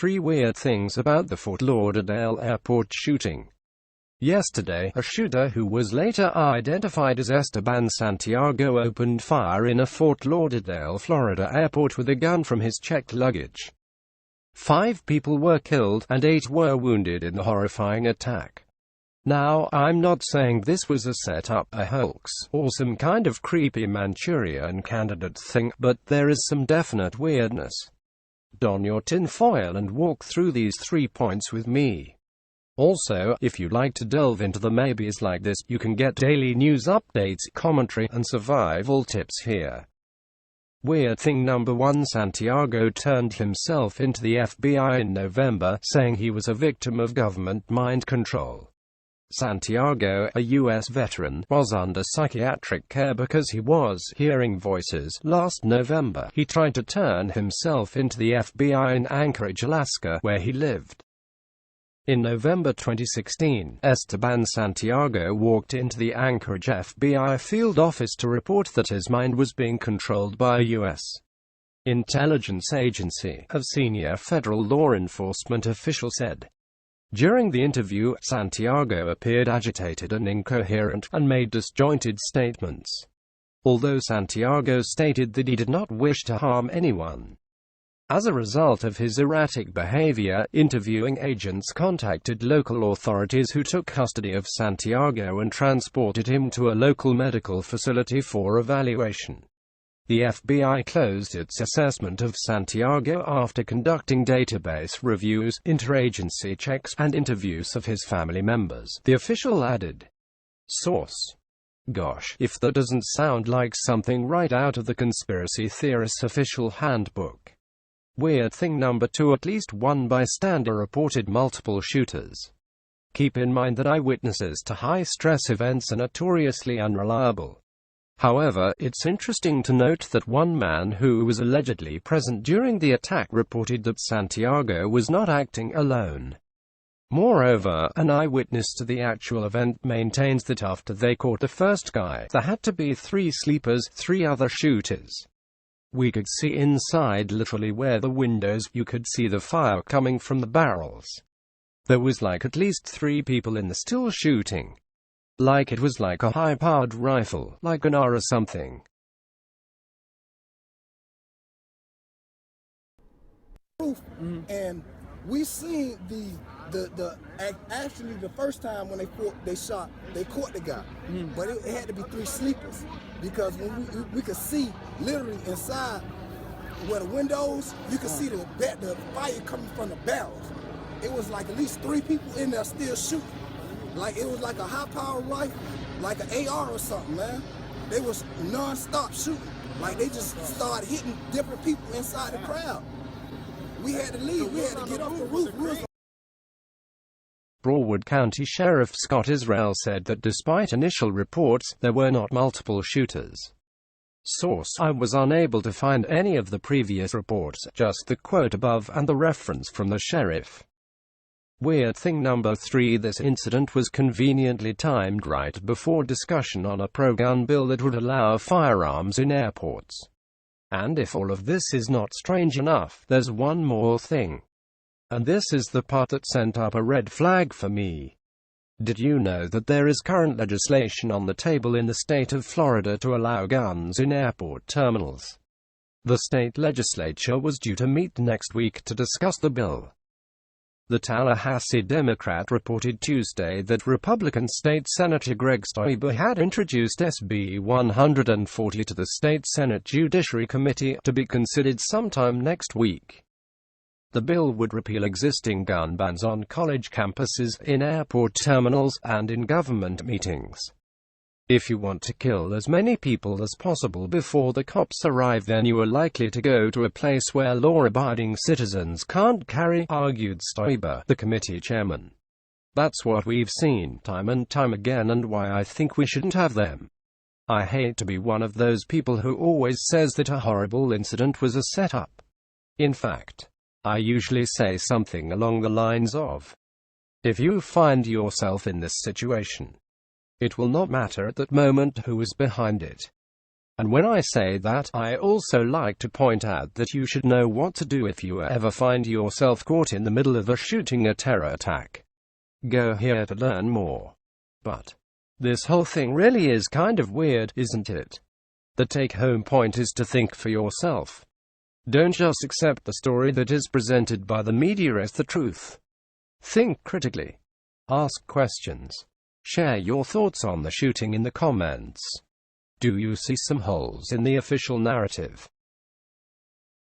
3 weird things about the Fort Lauderdale airport shooting. Yesterday, a shooter who was later identified as Esteban Santiago opened fire in a Fort Lauderdale, Florida airport with a gun from his checked luggage. 5 people were killed, and 8 were wounded in the horrifying attack. Now, I'm not saying this was a setup, a hoax, or some kind of creepy Manchurian candidate thing, but there is some definite weirdness. Don your tinfoil and walk through these 3 points with me. Also, if you like to delve into the maybes like this, you can get daily news updates, commentary, and survival tips here. Weird thing number 1: Santiago turned himself into the FBI in November, saying he was a victim of government mind control. Santiago, a U.S. veteran, was under psychiatric care because he was hearing voices. Last November, he tried to turn himself into the FBI in Anchorage, Alaska, where he lived. In November 2016, Esteban Santiago walked into the Anchorage FBI field office to report that his mind was being controlled by a U.S. intelligence agency, a senior federal law enforcement official said. During the interview, Santiago appeared agitated and incoherent, and made disjointed statements. Although Santiago stated that he did not wish to harm anyone. As a result of his erratic behavior, interviewing agents contacted local authorities who took custody of Santiago and transported him to a local medical facility for evaluation. The FBI closed its assessment of Santiago after conducting database reviews, interagency checks, and interviews of his family members, the official added. Source: Gosh, if that doesn't sound like something right out of the conspiracy theorist's official handbook. Weird thing number 2: at least one bystander reported multiple shooters. Keep in mind that eyewitnesses to high-stress events are notoriously unreliable. However, it's interesting to note that one man who was allegedly present during the attack reported that Santiago was not acting alone. Moreover, an eyewitness to the actual event maintains that after they caught the first guy, there had to be 3 sleepers, 3 other shooters. We could see inside, literally where the windows, you could see the fire coming from the barrels. There was like at least 3 people in the still shooting. Like it was like a high-powered rifle, like an AR or something. And we seen actually the first time when they shot, they caught the guy. But it had to be 3 sleepers, because when we could see literally inside where the windows, you could see the fire coming from the barrels. It was like at least 3 people in there still shooting. Like it was like a high-powered rifle, like an AR or something, man. They was non-stop shooting. Like they just started hitting different people inside the crowd. We had to leave. We had to get off the roof. Broward County Sheriff Scott Israel said that despite initial reports, there were not multiple shooters. Source: I was unable to find any of the previous reports, just the quote above and the reference from the sheriff. Weird thing number 3: this incident was conveniently timed right before discussion on a pro-gun bill that would allow firearms in airports. And if all of this is not strange enough, there's one more thing. And this is the part that sent up a red flag for me. Did you know that there is current legislation on the table in the state of Florida to allow guns in airport terminals? The state legislature was due to meet next week to discuss the bill. The Tallahassee Democrat reported Tuesday that Republican State Senator Greg Stoiber had introduced SB 140 to the State Senate Judiciary Committee to be considered sometime next week. The bill would repeal existing gun bans on college campuses, in airport terminals, and in government meetings. If you want to kill as many people as possible before the cops arrive, then you are likely to go to a place where law-abiding citizens can't carry, argued Stoiber, the committee chairman. That's what we've seen time and time again, and why I think we shouldn't have them. I hate to be one of those people who always says that a horrible incident was a setup. In fact, I usually say something along the lines of, if you find yourself in this situation, it will not matter at that moment who is behind it. And when I say that, I also like to point out that you should know what to do if you ever find yourself caught in the middle of a shooting or terror attack. Go here to learn more. But this whole thing really is kind of weird, isn't it? The take-home point is to think for yourself. Don't just accept the story that is presented by the media as the truth. Think critically. Ask questions. Share your thoughts on the shooting in the comments. Do you see some holes in the official narrative?